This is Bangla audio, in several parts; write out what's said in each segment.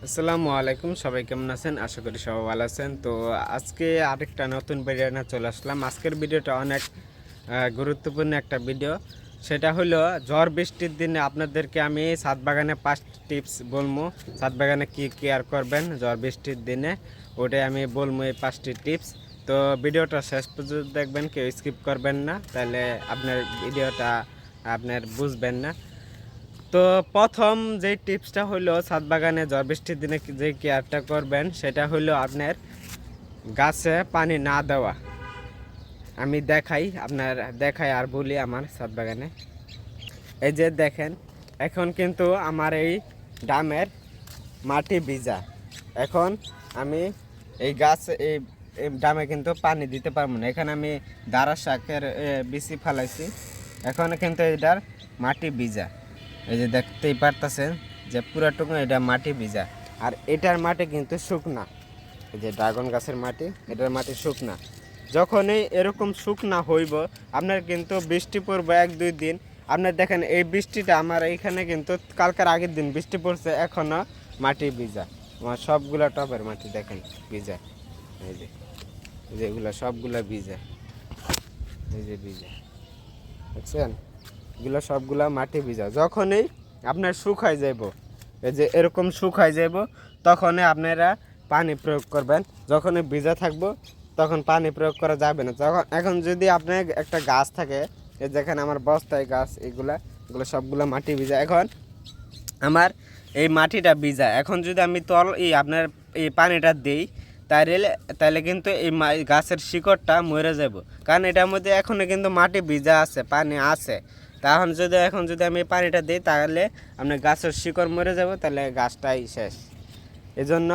আসসালামু আলাইকুম, সবাই কেমন আছেন? আশা করি সবাই ভালো আছেন। তো আজকে আরেকটা নতুন ভিডিও নিয়ে চলে আসলাম। আজকের ভিডিওটা অনেক গুরুত্বপূর্ণ একটা ভিডিও। সেটা হলো ঝড় বৃষ্টির দিনে আপনাদেরকে আমি ছাদ বাগানে 5টি টিপস বলবো। ছাদ বাগানে কী কেয়ার করবেন ঝড় বৃষ্টির দিনে, ওটাই আমি বলবো এই 5টি টিপস। তো ভিডিওটা শেষ পর্যন্ত দেখবেন, কেউ স্কিপ করবেন না, তাহলে আপনার ভিডিওটা আপনার বুঝবেন না। তো প্রথম যে টিপসটা হলো ছাদ বাগানে ঝড় বৃষ্টির দিনে যে কেয়ারটা করবেন সেটা হলো আপনার গাছে পানি না দেওয়া। আমি দেখাই আর বলি আমার ছাদ বাগানে। এই যে দেখেন, এখন কিন্তু আমার এই ডামের মাটি ভিজা। এখন আমি এই ডামে কিন্তু পানি দিতে পারবো না। এখানে আমি দাঁড়া শাকের বিচি ফালাইছি, এখন কিন্তু এটার মাটি ভিজা। এই যে দেখতেই পারতেছেন যে পুরাটুকু এটা মাটি ভিজা, আর এটার মাটি কিন্তু শুকনা। এই যে ড্রাগন গাছের মাটি, এটার মাটি শুকনা। যখনই এরকম শুকনা হইব, আপনার কিন্তু বৃষ্টি পড়বে 1-2 দিন। আপনার দেখেন এই বৃষ্টিটা আমার এইখানে কিন্তু কালকের আগের দিন বৃষ্টি পড়ছে, এখনও মাটি ভিজা। আমার সবগুলা টবের মাটি দেখেন ভিজা। এই যে এগুলো সবগুলা ভিজা, এই যে ভিজা, দেখছেন? এগুলো সবগুলা মাটি ভিজা। যখনই আপনার শুকাই যাব, এই যে এরকম শুকাই যাব, তখনই আপনারা পানি প্রয়োগ করবেন। যখনই ভিজা থাকবো তখন পানি প্রয়োগ করা যাবে না। এখন যদি আপনার একটা গাছ থাকে, এই যেখানে আমার বস্তায় গাছ, এগুলো সবগুলো মাটি ভিজা। এখন আমার এই মাটিটা ভিজা, এখন যদি আমি আপনার এই পানিটা দিই, তাহলে কিন্তু এই গাছের শিকড়টা মরে যাব, কারণ এটার মধ্যে এখনও কিন্তু মাটি ভিজা আছে, পানি আছে। এখন যদি আমি পানিটা দিই, তাহলে আপনার গাছের শিকড় মরে যাব, তাহলে গাছটাই শেষ। এজন্য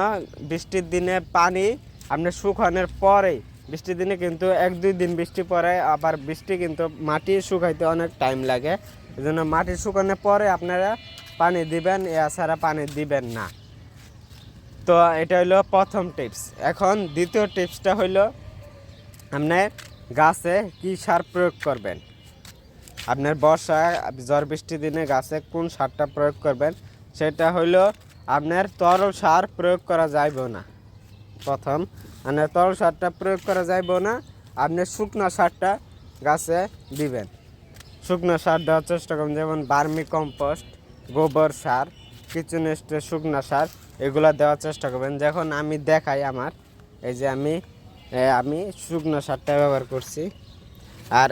বৃষ্টির দিনে পানি আপনার শুকানোর পরেই, বৃষ্টির দিনে কিন্তু 1-2 দিন বৃষ্টি পড়ে, আবার বৃষ্টি কিন্তু মাটি শুকাইতে অনেক টাইম লাগে। এজন্য মাটি শুকানোর পরে আপনারা পানি দিবেন, এছাড়া পানি দিবেন না। তো এটা হলো প্রথম টিপস। এখন দ্বিতীয় টিপসটা হলো আপনার গাছে কী সার প্রয়োগ করবেন। আপনার ঝড় বৃষ্টির দিনে গাছে কোন সারটা প্রয়োগ করবেন, সেটা হলো আপনার তরল সার প্রয়োগ করা যাইবে না। প্রথম আপনার তরল সারটা প্রয়োগ করা যাইবে না, আপনার শুকনো সারটা গাছে দিবেন। শুকনো সার দেওয়ার চেষ্টা করবেন, যেমন বার্মি কম্পোস্ট, গোবর সার, কিচেন ওয়েস্টের শুকনো সার, এগুলো দেওয়ার চেষ্টা করবেন। যখন আমি দেখাই আমার, এই যে আমি শুকনো সারটা ব্যবহার করছি। আর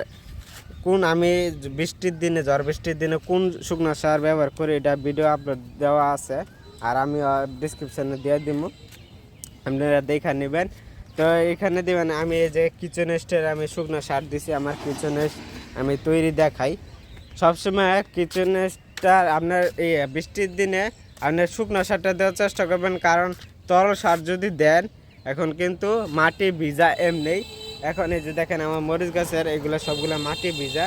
আমি ঝড় বৃষ্টির দিনে কোন শুকনো সার ব্যবহার করি, এটা ভিডিও আপলোড দেওয়া আছে, আর আমি ডিসক্রিপশানে দিয়ে দিব, আপনারা দেখে নেবেন। তো এখানে দেবেন, আমি এই যে কিচেন ওয়েস্টের আমি শুকনো সার দিছি, আমার কিচেন ওয়েস্ট আমি তৈরি দেখাই। সবসময় কিচেন ওয়েস্টটা আপনার এই বৃষ্টির দিনে আপনার শুকনো সারটা দেওয়ার চেষ্টা করবেন, কারণ তরল সার যদি দেন, এখন কিন্তু মাটি ভিজা এমনি। এখন এই যে দেখেন আমার মরিচ গাছের এগুলো সবগুলো মাটি ভিজা।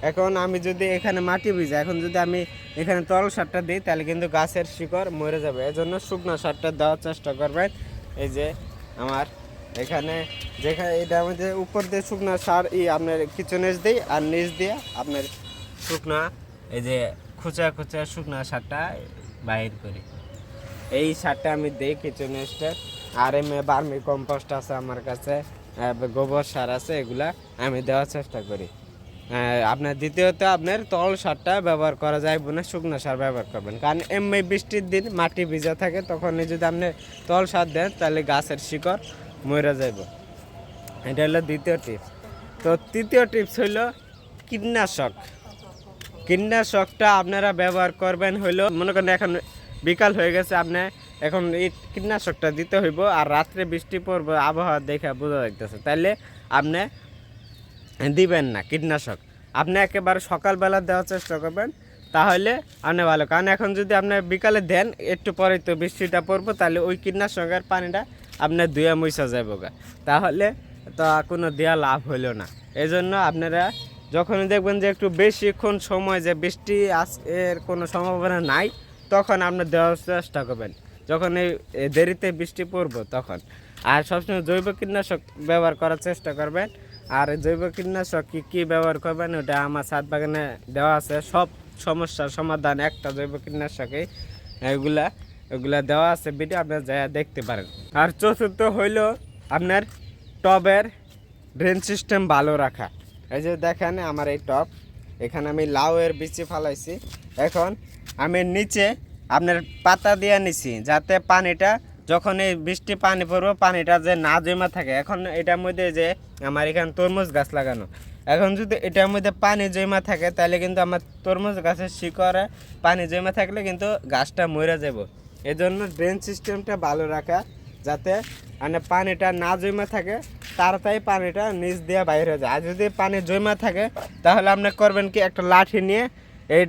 এখন আমি যদি এখানে মাটি ভিজা, এখন যদি আমি এখানে তরল সারটা দিই, তাহলে কিন্তু গাছের শিকড় মরে যাবে। এজন্য শুকনো সারটা দেওয়ার চেষ্টা করবেন। এই যে আমার যেখানে এটার মধ্যে উপর দিয়ে শুকনো সার আপনার কিচেন ওয়েস্ট দিই, আর নিচ দিয়ে আপনার শুকনা, এই যে খুচা খুচা শুকনো সারটা বাইর করি। এই সারটা আমি দিই কিচেন ওয়েস্টের। আর বার্মি কম্পোস্ট আছে আমার কাছে, গোবর সার আছে, এগুলা আমি দেওয়ার চেষ্টা করি। আপনার দ্বিতীয়ত আপনার তরল সারটা ব্যবহার করা যায় না, শুকনো সার ব্যবহার করবেন, কারণ এমনি বৃষ্টির দিন মাটি ভিজা থাকে, তখন যদি আপনি তরল সার দেন, তাহলে গাছের শিকড় মরে যাব। এটা হলো দ্বিতীয় টিপস। তো তৃতীয় টিপস হইল কীটনাশক। কীটনাশকটা আপনারা ব্যবহার করবেন হইলো, মনে করেন এখন বিকাল হয়ে গেছে, আপনি এখন এই কীটনাশকটা দিতে হইব, আর রাত্রে বৃষ্টি পড়বে, আবহাওয়া দেখে বোঝা যাইতেছে, তাইলে আপনি দিবেন না কীটনাশক। আপনি একেবারে সকালবেলা দেওয়ার চেষ্টা করবেন, তাহলে আপনি ভালো। কারণ এখন যদি আপনি বিকালে দেন, একটু পরে তো বৃষ্টিটা পড়বো, তাহলে ওই কীটনাশকের পানিটা আপনার ধুয়ে মুছা যাবো, তাহলে তো কোনো দেওয়া লাভ হইলো না। এই জন্য আপনারা যখনই দেখবেন যে একটু বেশিক্ষণ সময় যে বৃষ্টি এর কোনো সম্ভাবনা নাই, তখন আপনার দেওয়ার চেষ্টা করবেন, যখন এই দেরিতে বৃষ্টি পড়বো তখন। আর সবসময় জৈব কীটনাশক ব্যবহার করার চেষ্টা করবেন। আর জৈব কীটনাশক কী ব্যবহার করবেন, ওটা আমার ছাদ বাগানে দেওয়া আছে। সব সমস্যার সমাধান একটা জৈব কীটনাশকেই, এগুলা এগুলা দেওয়া আছে ভিডিও, আপনারা যা দেখতে পারেন। আর চতুর্থ হইল আপনার টবের ড্রেন সিস্টেম ভালো রাখা। এই যে দেখেন আমার এই টব, এখানে আমি লাউয়ের বিচি ফালাইছি। এখন আমি নিচে আপনার পাতা দিয়ে নিছি, যাতে পানিটা যখন এই বৃষ্টি পানি পড়বো পানিটা যে না জমা থাকে। এখন এটার মধ্যে যে আমার এখানে তরমুজ গাছ লাগানো, এখন যদি এটার মধ্যে পানি জমা থাকে তাহলে কিন্তু আমার তরমুজ গাছের শিকড়ে পানি জমা থাকলে কিন্তু গাছটা মরে যাব। এই জন্য ড্রেন সিস্টেমটা ভালো রাখা, যাতে মানে পানিটা না জমা থাকে, তাড়াতাড়ি পানিটা নিচ দিয়ে বাইরে যায়। আর যদি পানি জমা থাকে তাহলে আপনি করবেন কি, একটা লাঠি নিয়ে এই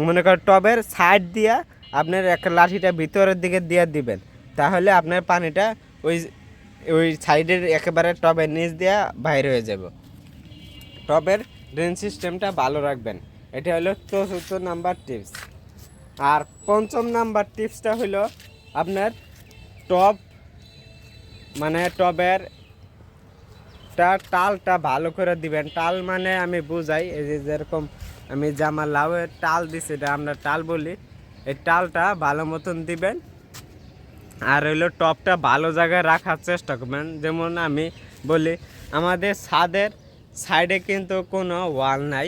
মনে করেন টবের সাইড দিয়া আপনার একটা লাঠিটা ভিতরের দিকে দিয়ে দিবেন, তাহলে আপনার পানিটা ওই ওই সাইডের একেবারে টবের নিচ দিয়ে বাইরে হয়ে যাব। টবের ড্রেন সিস্টেমটা ভালো রাখবেন, এটা হলো ৪র্থ নাম্বার টিপস। আর ৫ম নাম্বার টিপসটা হলো আপনার টব মানে টবের টালটা ভালো করে দিবেন। টাল মানে আমি বুঝাই, এই যে যেরকম আমি জামা লাউয়ের টাল দিছি, এটা আমরা টাল বলি। এই টালটা ভালো মতন দিবেন। আর হইলো টবটা ভালো জায়গায় রাখার চেষ্টা করবেন। যেমন আমি বলি, আমাদের ছাদের সাইডে কিন্তু কোনো ওয়াল নাই,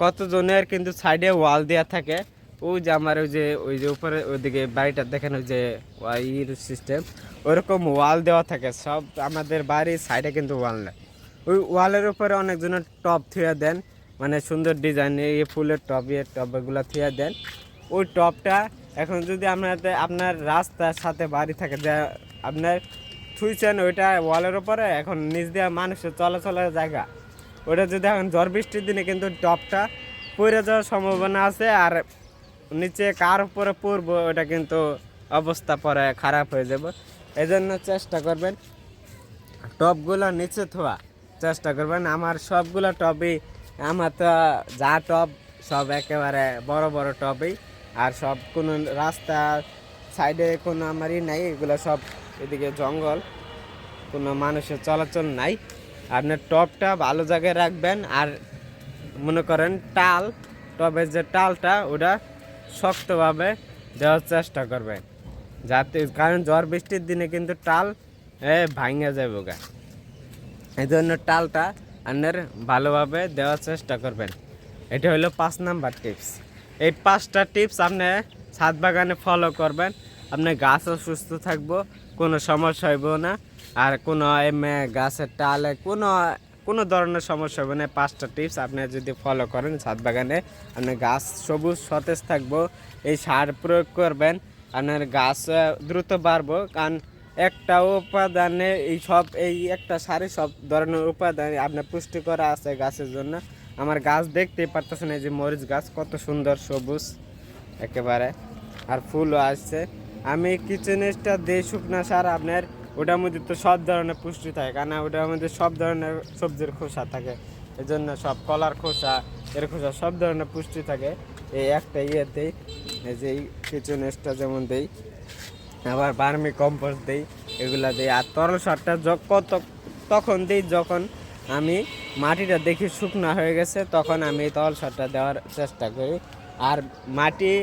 কতজনের কিন্তু সাইডে ওয়াল দেওয়া থাকে। ওই যে আমার ওই যে উপরে ওইদিকে বাড়িটা দেখেন, ওই যে ওয়াইর সিস্টেম, ওরকম ওয়াল দেওয়া থাকে। সব আমাদের বাড়ির সাইডে কিন্তু ওয়াল নেই। ওই ওয়ালের উপরে অনেকজনের টব থুয়ে দেন, মানে সুন্দর ডিজাইন এই ফুলের টব এগুলো থুয়ে দেন। ওই টবটা এখন যদি আপনার রাস্তার সাথে বাড়ি থাকে, যে আপনার থুইছেন ওইটা ওয়ালের উপরে, এখন নিচ দিয়ে মানুষের চলাচলের জায়গা, ওটা যদি এখন ঝড় বৃষ্টির দিনে কিন্তু টবটা পড়ে যাওয়ার সম্ভাবনা আছে। আর নিচে কার উপরে পড়বো ওটা কিন্তু অবস্থা পরে খারাপ হয়ে যাবে। এই জন্য চেষ্টা করবেন টবগুলো নিচে থোয়া চেষ্টা করবেন। আমার সবগুলো টবই, আমার তো যা টব সব একেবারে বড় বড় টবই। আর সব কোনো রাস্তার সাইডে কোনো আমারই নাই, এগুলো সব এদিকে জঙ্গল, কোনো মানুষের চলাচল নাই। আপনার টবটা ভালো জায়গায় রাখবেন। আর মনে করেন টবের যে টালটা ওটা শক্তভাবে দেওয়ার চেষ্টা করবেন, যাতে, কারণ ঝড় বৃষ্টির দিনে কিন্তু টাল ভাঙে যাবে গা। এই জন্য টালটা আপনার ভালোভাবে দেওয়ার চেষ্টা করবেন। এটা হলো ৫ নাম্বার টিপস। এই 5টা টিপস আপনি ছাদ বাগানে ফলো করবেন, আপনার গাছও সুস্থ থাকবো, কোনো সমস্যা হইব না। আর কোনো গাছের টালে কোনো ধরনের সমস্যা হবে না। 5টা টিপস আপনি যদি ফলো করেন ছাদ বাগানে, আপনার গাছ সবুজ সতেজ থাকবো। এই সার প্রয়োগ করবেন, আপনার গাছ দ্রুত বাড়বো। কারণ একটা উপাদানে এই একটা সারে সব ধরনের উপাদান আপনার পুষ্টি করা আছে গাছের জন্য। আমার গাছ দেখতেই পারতেছেন, এই যে মরিচ গাছ কত সুন্দর সবুজ একেবারে, আর ফুলও আসছে। আমি কিচেনেসটা দিই শুকনা সার আপনার, ওটার মধ্যে তো সব ধরনের পুষ্টি থাকে, কারণ ওটার মধ্যে সব ধরনের সবজির খোসা থাকে। এই জন্য সব কলার খোসা এর খোসা সব ধরনের পুষ্টি থাকে এই একটা ইয়েতেই। এই যে কিচেনেসটা যেমন দেই, আবার বার্মি কম্পোস্ট দিই, এগুলা দিই। আর তরল সারটা তখন দিই যখন আমি মাটিটা দেখি শুকনো হয়ে গেছে, তখন আমি তরল সারটা দেওয়ার চেষ্টা করি। আর মাটি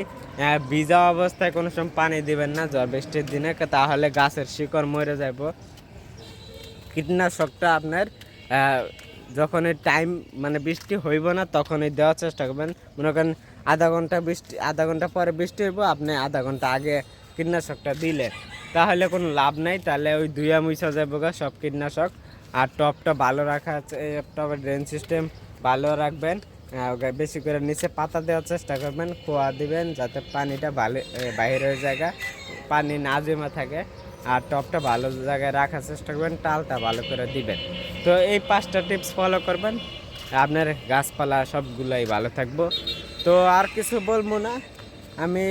ভিজা অবস্থায় কোনো সময় পানি দিবেন না ঝড় বৃষ্টির দিনে, তাহলে গাছের শিকড় মরে যাব। কীটনাশকটা আপনার যখন টাইম মানে বৃষ্টি হইব না তখনই দেওয়ার চেষ্টা করবেন। মনে করেন আধা ঘন্টা পরে বৃষ্টি হইব, আপনি আধা ঘন্টা আগে কীটনাশকটা দিলে তাহলে কোনো লাভ নাই, তাহলে ওই ধুয়া মুছা যাবো সব কীটনাশক। আর টবটা ভালো রাখা আছে, টবের ড্রেন সিস্টেম ভালো রাখবেন। বেশি করে নিচে পাতা দেওয়ার চেষ্টা করবেন, খোয়া দিবেন যাতে পানিটা ভালো বাইরে হয়ে যায়, পানি না জমা থাকে। আর টবটা ভালো জায়গায় রাখার চেষ্টা করবেন, টালটা ভালো করে দিবেন। তো এই 5টা টিপস ফলো করবেন, আপনার গাছপালা সবগুলাই ভালো থাকবো। তো আর কিছু বলবো না। আমি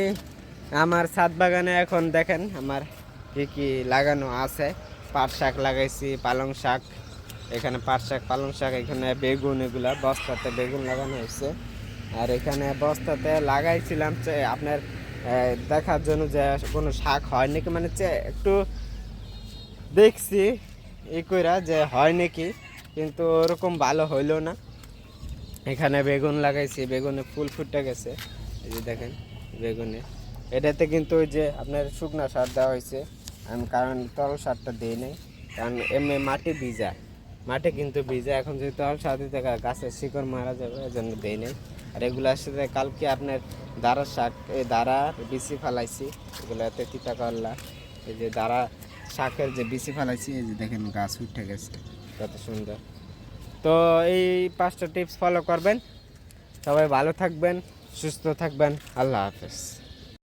আমার ছাদ বাগানে এখন দেখেন আমার কি লাগানো আছে। পাট শাক লাগাইছি, পালং শাক, এখানে পাট শাক পালং শাক, এখানে বেগুন, এগুলা বস্তাতে বেগুন লাগানো হয়েছে। আর এখানে বস্তাতে লাগাইছিলাম আপনার দেখার জন্য যে কোনো শাক হয় নাকি, মানে একটু দেখছি এই কইরা যে হয় নাকি, কিন্তু ওরকম ভালো হইলো না। এখানে বেগুন লাগাইছি, বেগুনে ফুল ফুটে গেছে, এই যে দেখেন বেগুনে এটাতে কিন্তু ওই যে আপনার শুকনো সার দেওয়া হয়েছে, আমি কারণ তরল সারটা দিই নাই, কারণ এমনি মাটি ভিজা, মাটি কিন্তু ভিজা, এখন যদি তরল সার দিতে গাছের শিকড় মারা যাবে, এই জন্য দিই নাই। আর এগুলোর সাথে কালকে আপনার দাঁড়ার শাক, এই দাঁড়ার বিচি ফালাইছি, এগুলোতে তিতা করলা, এই যে দাঁড়া শাকের যে বিচি ফালাইছি, এই যে দেখেন গাছ উঠে গেছে কত সুন্দর। তো এই 5টা টিপস ফলো করবেন, সবাই ভালো থাকবেন, সুস্থ থাকবেন, আল্লাহ হাফেজ।